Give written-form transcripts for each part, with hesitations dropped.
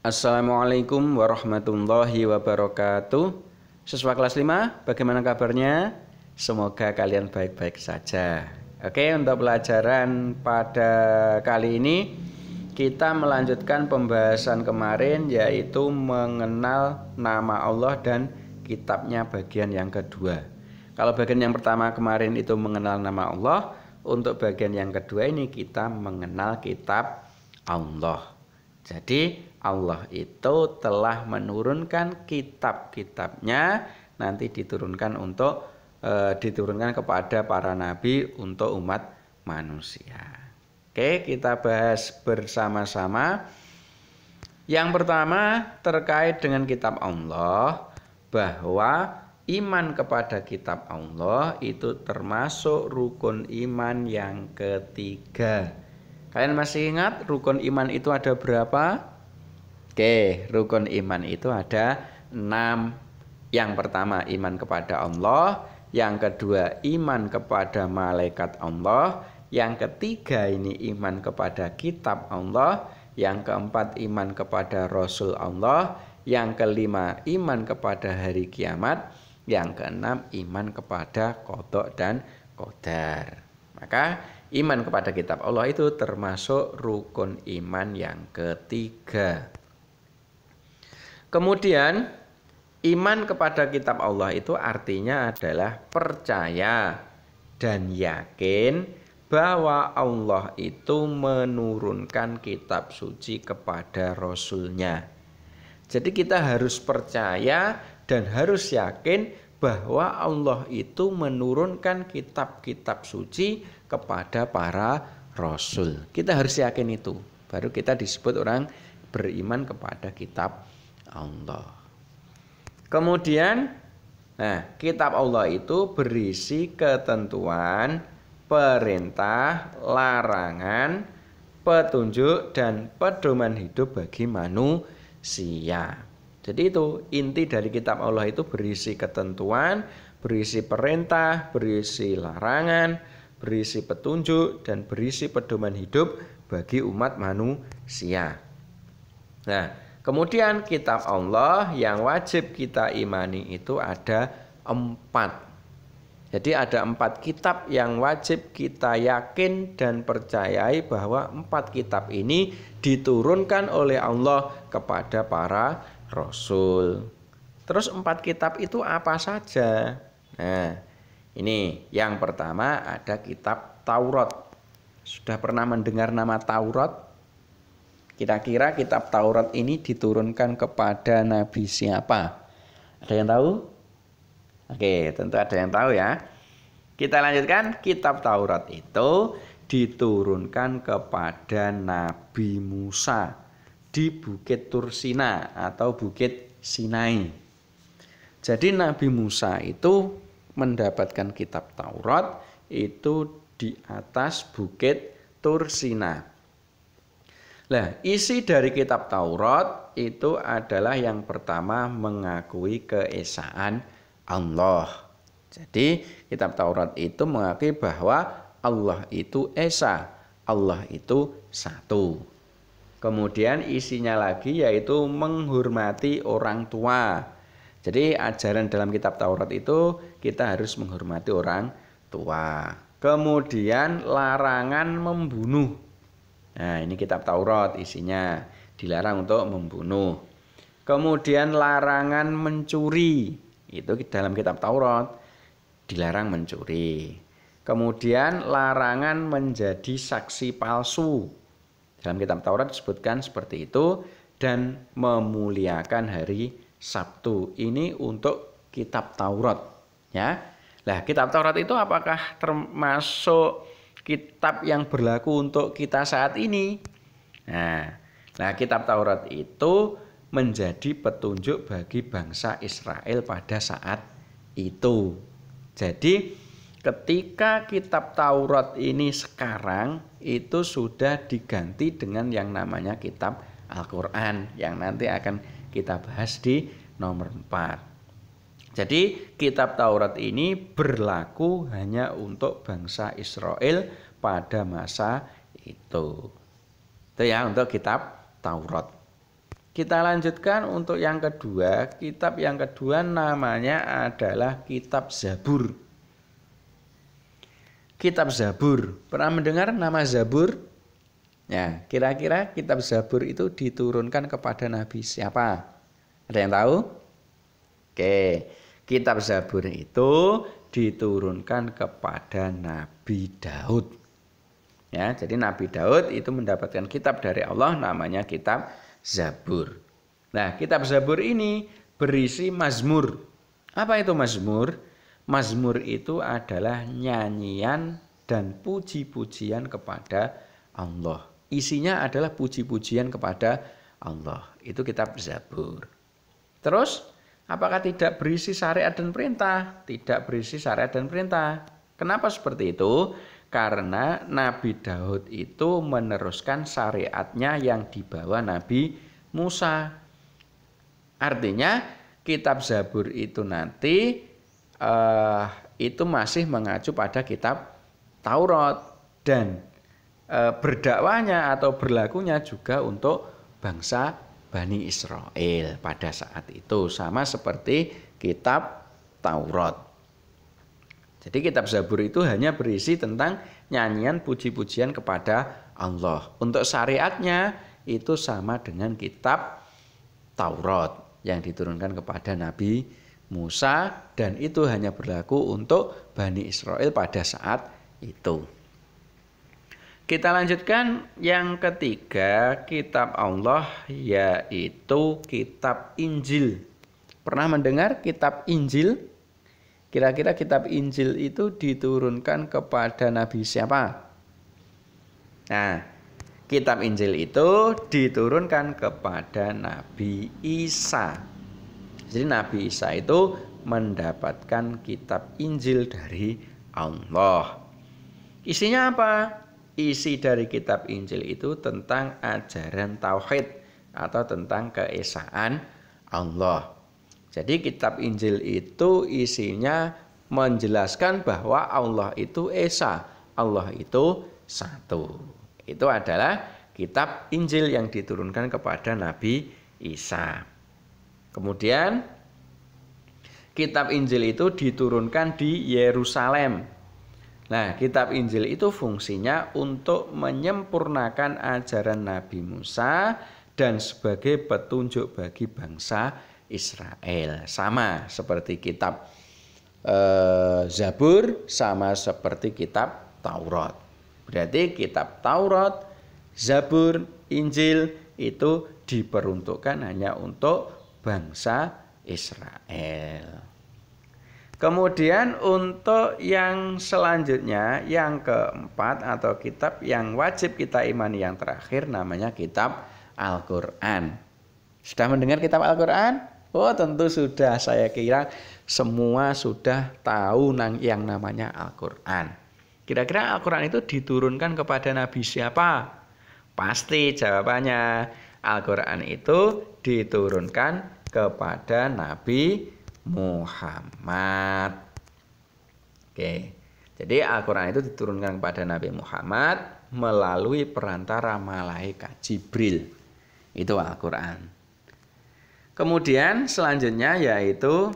Assalamualaikum warahmatullahi wabarakatuh. Siswa kelas 5, bagaimana kabarnya? Semoga kalian baik-baik saja. Oke, untuk pelajaran pada kali ini kita melanjutkan pembahasan kemarin, yaitu mengenal nama Allah dan kitabnya bagian yang kedua. Kalau bagian yang pertama kemarin itu mengenal nama Allah, untuk bagian yang kedua ini kita mengenal kitab Allah. Jadi Allah itu telah menurunkan kitab-kitabnya, nanti diturunkan kepada para nabi untuk umat manusia. Oke, kita bahas bersama-sama. Yang pertama terkait dengan kitab Allah, bahwa iman kepada kitab Allah itu termasuk rukun iman yang ketiga. Kalian masih ingat rukun iman itu ada berapa? Oke, rukun iman itu ada 6. Yang pertama iman kepada Allah, yang kedua iman kepada malaikat Allah, yang ketiga ini iman kepada kitab Allah, yang keempat iman kepada Rasul Allah, yang kelima iman kepada hari kiamat, yang keenam iman kepada qada dan qadar. Maka iman kepada kitab Allah itu termasuk rukun iman yang ketiga. Kemudian iman kepada kitab Allah itu artinya adalah percaya dan yakin bahwa Allah itu menurunkan kitab suci kepada Rasul-Nya. Jadi kita harus percaya dan harus yakin bahwa Allah itu menurunkan kitab-kitab suci kepada para Rasul. Kita harus yakin itu, baru kita disebut orang beriman kepada kitab Allah. Kemudian, kitab Allah itu berisi ketentuan, perintah, larangan, petunjuk, dan pedoman hidup bagi manusia. Jadi itu inti dari kitab Allah, itu berisi ketentuan, berisi perintah, berisi larangan, berisi petunjuk, dan berisi pedoman hidup bagi umat manusia. Nah, kemudian kitab Allah yang wajib kita imani itu ada 4. Jadi ada 4 kitab yang wajib kita yakin dan percayai bahwa 4 kitab ini diturunkan oleh Allah kepada para Rasul. Terus 4 kitab itu apa saja? Nah, ini yang pertama ada kitab Taurat. Sudah pernah mendengar nama Taurat? Kira-kira kitab Taurat ini diturunkan kepada nabi siapa? Ada yang tahu? Oke, tentu ada yang tahu ya. Kita lanjutkan, kitab Taurat itu diturunkan kepada Nabi Musa di Bukit Tursina atau Bukit Sinai. Jadi Nabi Musa itu mendapatkan kitab Taurat itu di atas Bukit Tursina. Nah, isi dari kitab Taurat itu adalah yang pertama mengakui keesaan Allah. Jadi kitab Taurat itu mengakui bahwa Allah itu esa, Allah itu satu. Kemudian isinya lagi yaitu menghormati orang tua. Jadi ajaran dalam kitab Taurat itu kita harus menghormati orang tua. Kemudian larangan membunuh. Nah, ini kitab Taurat isinya, dilarang untuk membunuh. Kemudian larangan mencuri. Itu dalam kitab Taurat, dilarang mencuri. Kemudian larangan menjadi saksi palsu. Dalam kitab Taurat disebutkan seperti itu, dan memuliakan hari Sabtu. Ini untuk kitab Taurat, ya. Nah, kitab Taurat itu apakah termasuk kitab yang berlaku untuk kita saat ini? Nah, kitab Taurat itu menjadi petunjuk bagi bangsa Israel pada saat itu. Jadi ketika kitab Taurat ini sekarang itu sudah diganti dengan yang namanya kitab Al-Quran, yang nanti akan kita bahas di nomor 4. Jadi kitab Taurat ini berlaku hanya untuk bangsa Israel pada masa itu. Itu ya untuk kitab Taurat. Kita lanjutkan untuk yang kedua. Kitab yang kedua namanya adalah Kitab Zabur. Kitab Zabur. Pernah mendengar nama Zabur? Ya, kira-kira Kitab Zabur itu diturunkan kepada Nabi siapa? Ada yang tahu? Oke, Kitab Zabur itu diturunkan kepada Nabi Daud. Ya, jadi Nabi Daud itu mendapatkan kitab dari Allah namanya Kitab Zabur. Nah, Kitab Zabur ini berisi mazmur. Apa itu mazmur? Mazmur itu adalah nyanyian dan puji-pujian kepada Allah. Isinya adalah puji-pujian kepada Allah. Itu Kitab Zabur. Terus, apakah tidak berisi syariat dan perintah? Tidak berisi syariat dan perintah. Kenapa seperti itu? Karena Nabi Daud itu meneruskan syariatnya yang dibawa Nabi Musa. Artinya Kitab Zabur itu nanti itu masih mengacu pada kitab Taurat dan berdakwanya atau berlakunya juga untuk bangsa Bani Israel pada saat itu, sama seperti kitab Taurat. Jadi kitab Zabur itu hanya berisi tentang nyanyian puji-pujian kepada Allah. Untuk syariatnya itu sama dengan kitab Taurat yang diturunkan kepada Nabi Musa, dan itu hanya berlaku untuk Bani Israel pada saat itu. Kita lanjutkan yang ketiga, kitab Allah, yaitu kitab Injil. Pernah mendengar kitab Injil? Kira-kira kitab Injil itu diturunkan kepada Nabi siapa? Nah, kitab Injil itu diturunkan kepada Nabi Isa. Jadi Nabi Isa itu mendapatkan kitab Injil dari Allah. Isinya apa? Isi dari kitab Injil itu tentang ajaran tauhid atau tentang keesaan Allah. Jadi kitab Injil itu isinya menjelaskan bahwa Allah itu esa, Allah itu satu. Itu adalah kitab Injil yang diturunkan kepada Nabi Isa. Kemudian kitab Injil itu diturunkan di Yerusalem. Nah, kitab Injil itu fungsinya untuk menyempurnakan ajaran Nabi Musa dan sebagai petunjuk bagi bangsa Israel. Sama seperti kitab Zabur, sama seperti kitab Taurat. Berarti kitab Taurat, Zabur, Injil itu diperuntukkan hanya untuk bangsa Israel. Kemudian untuk yang selanjutnya, yang keempat atau kitab yang wajib kita imani yang terakhir namanya kitab Al-Quran. Sudah mendengar kitab Al-Quran? Oh, tentu sudah. Saya kira semua sudah tahu yang namanya Al-Quran. Kira-kira Al-Quran itu diturunkan kepada Nabi siapa? Pasti jawabannya Al-Quran itu diturunkan kepada Nabi Muhammad. Oke. Jadi Al-Quran itu diturunkan kepada Nabi Muhammad melalui perantara malaikat Jibril. Itu Al-Quran. Kemudian selanjutnya yaitu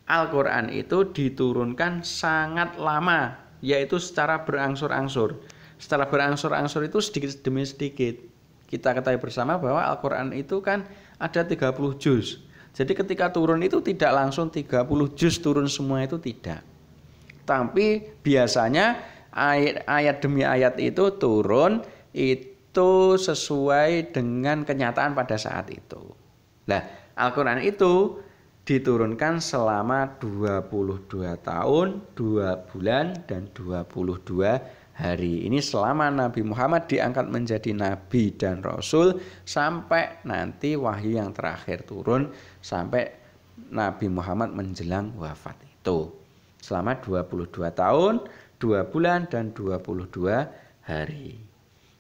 Al-Quran itu diturunkan sangat lama, yaitu secara berangsur-angsur. Secara berangsur-angsur itu sedikit demi sedikit. Kita ketahui bersama bahwa Al-Quran itu kan ada 30 juz. Jadi ketika turun itu tidak langsung 30 juz turun semua, itu tidak. Tapi biasanya ayat demi ayat itu turun itu sesuai dengan kenyataan pada saat itu. Nah, Al-Quran itu diturunkan selama 22 tahun, 2 bulan, dan 22 hari. Ini selama Nabi Muhammad diangkat menjadi Nabi dan Rasul sampai nanti wahyu yang terakhir turun sampai Nabi Muhammad menjelang wafat itu. Selama 22 tahun, 2 bulan, dan 22 hari.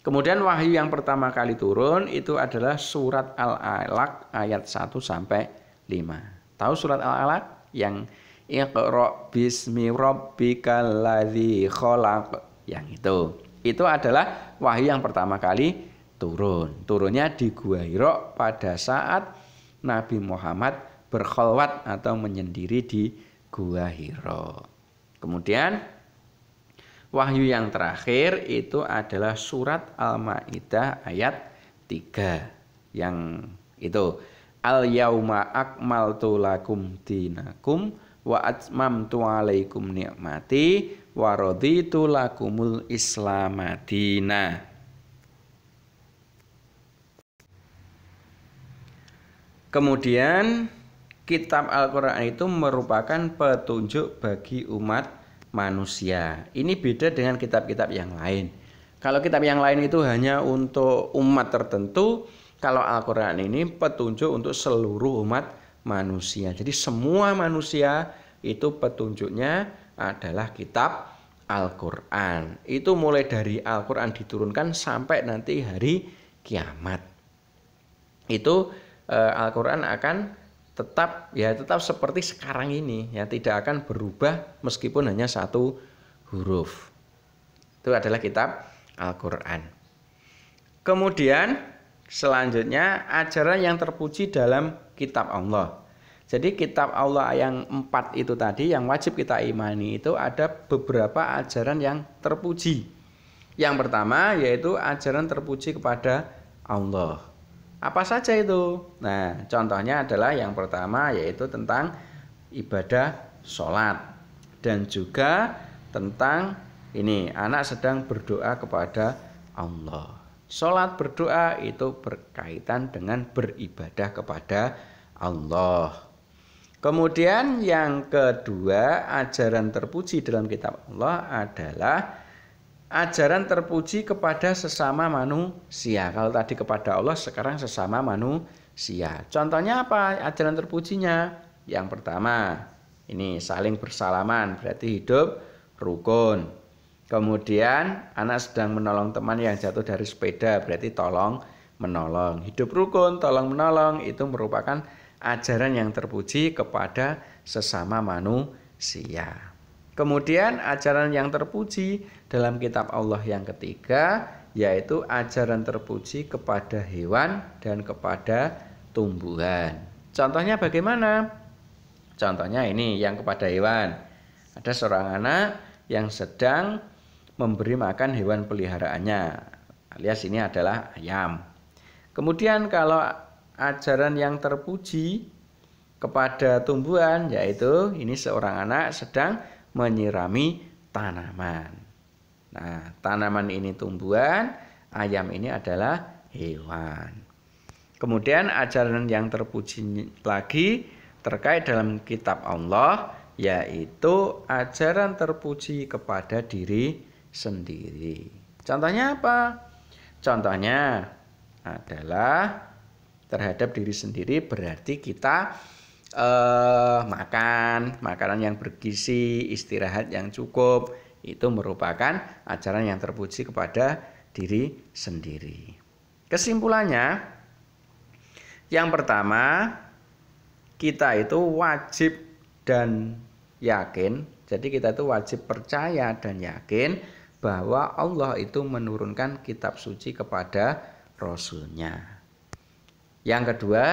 Kemudian wahyu yang pertama kali turun itu adalah surat Al-Alaq ayat 1 sampai 5. Tahu surat Al-Alaq yang Iqra bismi rabbikal ladzi khalaq, yang itu adalah wahyu yang pertama kali Turunnya di Gua Hira pada saat Nabi Muhammad berkholwat atau menyendiri di Gua Hira. Kemudian wahyu yang terakhir itu adalah surat Al-Maidah ayat 3 yang itu al-yauma akmaltu lakum dinakum wa atmamtu alaikum ni'mati wa raditu lakumul islamadina. Kemudian kitab Al-Quran itu merupakan petunjuk bagi umat manusia. Ini beda dengan kitab-kitab yang lain. Kalau kitab yang lain itu hanya untuk umat tertentu, kalau Al-Quran ini petunjuk untuk seluruh umat manusia. Jadi semua manusia itu petunjuknya adalah kitab Al-Quran. Itu mulai dari Al-Quran diturunkan sampai nanti hari kiamat. Itu Al-Quran akan tetap seperti sekarang ini, ya, tidak akan berubah meskipun hanya satu huruf. Itu adalah kitab Al-Quran. Kemudian selanjutnya ajaran yang terpuji dalam kitab Allah. Jadi kitab Allah yang 4 itu tadi yang wajib kita imani itu ada beberapa ajaran yang terpuji. Yang pertama yaitu ajaran terpuji kepada Allah. Apa saja itu? Nah, contohnya adalah yang pertama yaitu tentang ibadah sholat. Dan juga tentang ini, anak sedang berdoa kepada Allah. Sholat berdoa itu berkaitan dengan beribadah kepada Allah. Kemudian yang kedua, ajaran terpuji dalam kitab Allah adalah ajaran terpuji kepada sesama manusia. Kalau tadi kepada Allah, sekarang sesama manusia. Contohnya apa ajaran terpujinya? Yang pertama, ini saling bersalaman, berarti hidup rukun. Kemudian anak sedang menolong teman yang jatuh dari sepeda, berarti tolong menolong. Hidup rukun, tolong menolong, itu merupakan ajaran yang terpuji kepada sesama manusia. Kemudian ajaran yang terpuji dalam kitab Allah yang ketiga yaitu ajaran terpuji kepada hewan dan kepada tumbuhan. Contohnya bagaimana? Contohnya ini yang kepada hewan. Ada seorang anak yang sedang memberi makan hewan peliharaannya, alias ini adalah ayam. Kemudian kalau ajaran yang terpuji kepada tumbuhan yaitu ini seorang anak sedang menyirami tanaman. Nah, tanaman ini tumbuhan, ayam ini adalah hewan. Kemudian ajaran yang terpuji lagi terkait dalam kitab Allah yaitu ajaran terpuji kepada diri sendiri. Contohnya apa? Contohnya adalah terhadap diri sendiri berarti kita makan makanan yang bergizi, istirahat yang cukup, itu merupakan ajaran yang terpuji kepada diri sendiri. Kesimpulannya, yang pertama, kita itu wajib dan yakin, jadi kita itu wajib percaya dan yakin bahwa Allah itu menurunkan kitab suci kepada Rasul-Nya. Yang kedua,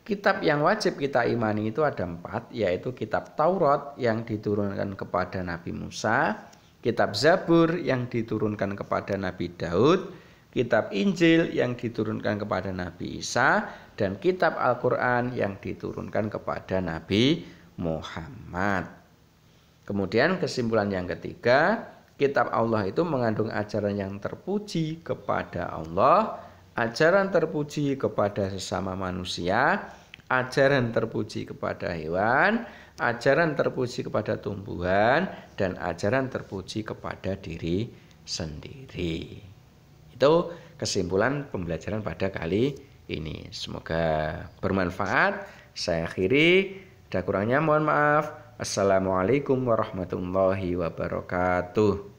kitab yang wajib kita imani itu ada 4, yaitu kitab Taurat yang diturunkan kepada Nabi Musa, kitab Zabur yang diturunkan kepada Nabi Daud, kitab Injil yang diturunkan kepada Nabi Isa, dan kitab Al-Quran yang diturunkan kepada Nabi Muhammad. Kemudian kesimpulan yang ketiga, kitab Allah itu mengandung ajaran yang terpuji kepada Allah, ajaran terpuji kepada sesama manusia, ajaran terpuji kepada hewan, ajaran terpuji kepada tumbuhan, dan ajaran terpuji kepada diri sendiri. Itu kesimpulan pembelajaran pada kali ini. Semoga bermanfaat. Saya akhiri. Ada kurangnya mohon maaf. Assalamualaikum warahmatullahi wabarakatuh.